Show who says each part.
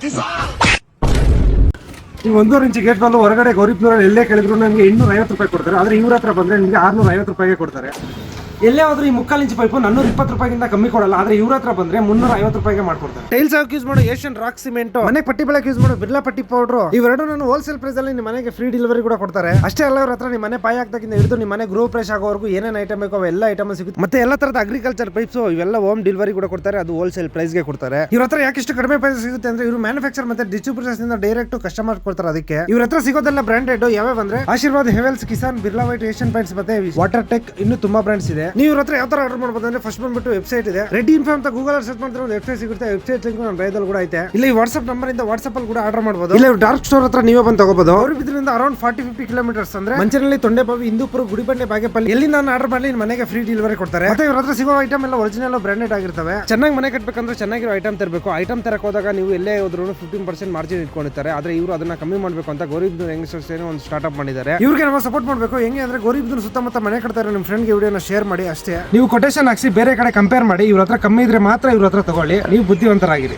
Speaker 1: ಈ 1.5 inch gate ball ಹೊರಗಡೆ ಗೌರಿಬಿದನೂರಲ್ಲಿ ಎಲ್ಲೇ ಕೇಳಿದ್ರು ನನಗೆ 850 ರೂಪಾಯಿ ಕೊಡ್ತಾರೆ. ಆದ್ರೆ ಇವ್ರ ಹತ್ರ ಬಂದ್ರೆ ನಿಮಗೆ 650 ರೂಪಾಯಿಗೆ ಕೊಡ್ತಾರೆ. ಎಲ್ಲೇ ಹೋದ್ರೂ ಈ 3/4 ಇಂಚ್ ಪೈಪು 420 ರೂಪಾಯಿಗಿಂತ ಕಮ್ಮಿ ಕೊಡಲ್ಲ. ಆದ್ರೆ ಇವ್ರ ಹತ್ರ ಬಂದ್ರೆ 350 ರೂಪಾಯಿಗೆ ಮಾಡ್ಕೊಡ್ತಾರೆ. ಟೈಲ್ಸ್ ಹಾಕಿ ಯೂಸ್ ಮಾಡೋ ಏಷ್ಯನ್ ರಾಕ್ ಸಿಮೆಂಟ್, ಮನೆ ಪಟ್ಟಿ ಬೆಳಕ್ಕೆ ಯೂಸ್ ಮಾಡೋ ಬಿರ್ಲಾ ಪಟ್ಟಿ ಪೌಡರ್, ಇವೆರಡು ನಾನು ಹೋಲ್ಸೇಲ್ ಪ್ರೈಸ್ ಅಲ್ಲಿ ನಿಮ್ಮ ಮನೆಗೆ ಫ್ರೀ ಡೆಲಿವರಿ ಕೂಡ ಕೊಡ್ತಾರೆ. ಅಷ್ಟೇ ಅಲ್ಲ, ಇವ್ರ ಹತ್ರ ನಿಮ್ಮ ಮನೆ ಪಾಯ ಹಾಕ್ದಾಗಿಂದ ಹಿಡಿದು ನಿಮ್ಮ ಮನೆ ಗೃಹ ಪ್ರವೇಶ ಆಗೋವರೆಗೂ ಏನೇನು ಐಟಮ್ ಬೇಕೋ ಅವೆಲ್ಲ ಐಟಮ್ ಸಿಗುತ್ತೆ. ಮತ್ತೆ ಎಲ್ಲ ತರದ ಅಗ್ರಿಕಲ್ಚರ್ ಪೈಪ್ಸ್ ಇವೆಲ್ಲ ಹೋಮ್ ಡೆಲಿವರಿ ಕೂಡ ಕೊಡ್ತಾರೆ. ಅದು ಹೋಲ್ಸೇಲ್ ಪ್ರೈಸ್ ಗೆ ಕೊಡ್ತಾರೆ. ಇವ್ರ ಹತ್ರ ಯಾಕೆ ಇಷ್ಟು ಕಡಿಮೆ ಪ್ರೈಸ್ ಸಿಗುತ್ತೆ ಅಂದ್ರೆ ಇವರು ಮ್ಯಾನುಫ್ಯಾಕ್ಚರ್ ಮತ್ತೆ ಡಿಸ್ಟ್ರಿಬ್ಯೂಟರ್ಸ್ ಇಂದ ಡೈರೆಕ್ಟ್ ಕಸ್ಟಮರ್ ಕೊಡ್ತಾರೆ. ಅದಕ್ಕೆ ಇವ್ರ ಹತ್ರ ಸಿಗೋದೆಲ್ಲ ಬ್ರಾಂಡೆಡ್. ಯಾವ್ಯಾವ ಅಂದ್ರೆ Aashirvaad, Havells, Kissan, Birla White, Asian Paints ಮತ್ತೆ ವಾಟರ್ ಟೆಕ್, ಇನ್ನು ತುಂಬಾ ಬ್ರಾಂಡ್ಸ್ ಇದೆ. ನೀವು ಇವ್ರ ಹತ್ರ ಯಾವ ತರ ಆರ್ಡರ್ ಮಾಡಬಹುದು ಅಂದ್ರೆ ಫಸ್ಟ್ ಬಂದ್ಬಿಟ್ಟು ವೆಬ್ಸೈಟ್ ಇದೆ, ರೆಡಿ ಇನ್ಫೋ ಅಂತ ಗೂಗಲ್ ಸರ್ಚ್ ಮಾಡಿದ್ರೆ ಒಂದು ವೆಬ್ಸೈಟ್ ಸಿಗುತ್ತೆ. ವೆಬ್ಸೈಟ್ ಲಿಂಕ್ ನನ್ನ ಬಯೋದಲ್ಲಿ ಕೂಡ ಐತೆ. ಇಲ್ಲಿ ವಾಟ್ಸ್ಆಪ್ ನಂಬರ್ ಇಂದ ವಾಟ್ಸ್ಆಪ್ ಅಲ್ಲಿ ಕೂಡ ಆರ್ಡರ್ ಮಾಡಬಹುದು. ಇಲ್ಲ ಡಾರ್ಕ್ ಸ್ಟೋರ್ ಹತ್ರ ನೀವೇ ಬಂದು ತಗೋಬಹುದು. ಗೌರಿಬಿದನೂರಿಂದ ಅರೌಂಡ್ 40-50 ಕಿಲೋಮೀಟರ್ಸ್ ಅಂದ್ರೆ ಮಂಚನಹಳ್ಳಿ, ತೊಂಡೆಬಾವಿ, ಹಿಂದೂಪುರ, ಗುಡಿಬಂಡೆ, ಬಾಗೇಪಲ್ಲಿ ಎಲ್ಲಿ ನಾನು ಆರ್ಡರ್ ಮಾಡಿ ಮನೆಗೆ ಫ್ರೀ ಡೆಲಿವರಿ ಕೊಡ್ತಾರೆ. ಮತ್ತೆ ಇವ್ರ ಹತ್ರ ಸಿಗೋ ಐಟಮ್ ಎಲ್ಲ ಒರಿಜಿನಲ್ ಬ್ರಾಂಡೆಡ್ ಆಗಿರ್ತವೆ. ಚೆನ್ನಾಗಿ ಮನೆ ಕಟ್ಟಬೇಕಂದ್ರೆ ಚೆನ್ನಾಗಿರೋ ಐಟಮ್ ತರಬೇಕು. ಐಟಮ್ ತರಕ್ ಹೋದಾಗ ನೀವು ಎಲ್ಲೇ ಹೋದ್ರು 15% ಮಾರ್ಜಿನ್ ಇಟ್ಕೊಂಡಿರ್ತಾರೆ. ಆದ್ರೆ ಇವರು ಅದನ್ನ ಕಮ್ಮಿ ಮಾಡಬೇಕು ಅಂತ ಗೌರಿಬಿದನೂರು ಯಂಗ್ಸ್ಟರ್ಸ್ ಏನೋ ಒಂದು ಸ್ಟಾರ್ಟ್ಅಪ್ ಮಾಡಿದ್ದಾರೆ. ಇವ್ರಿಗೆ ನಾವು ಸಪೋರ್ಟ್ ಮಾಡಬೇಕು. ಹೆಂಗೆ ಅಂದ್ರೆ ಗೌರಿಬಿದನೂರು ಸುತ್ತಮುತ್ತ ಮನೆ ಕಟ್ತಾ ಇರೋ ನಿಮ್ಮ ಫ್ರೆಂಡ್ಗೆ ವಿಡಿಯೋನ ಶೇರ್ ಮಾಡಿ ಅಷ್ಟೇ. ನೀವು ಕೊಟೇಶನ್ ಹಾಕ್ಸಿ ಬೇರೆ ಕಡೆ ಕಂಪೇರ್ ಮಾಡಿ. ಇವ್ರ ಹತ್ರ ಕಮ್ಮಿ ಇದ್ರೆ ಮಾತ್ರ ಇವ್ರ ಹತ್ರ ತಗೊಳ್ಳಿ. ನೀವು ಬುದ್ಧಿವಂತರಾಗಿರಿ.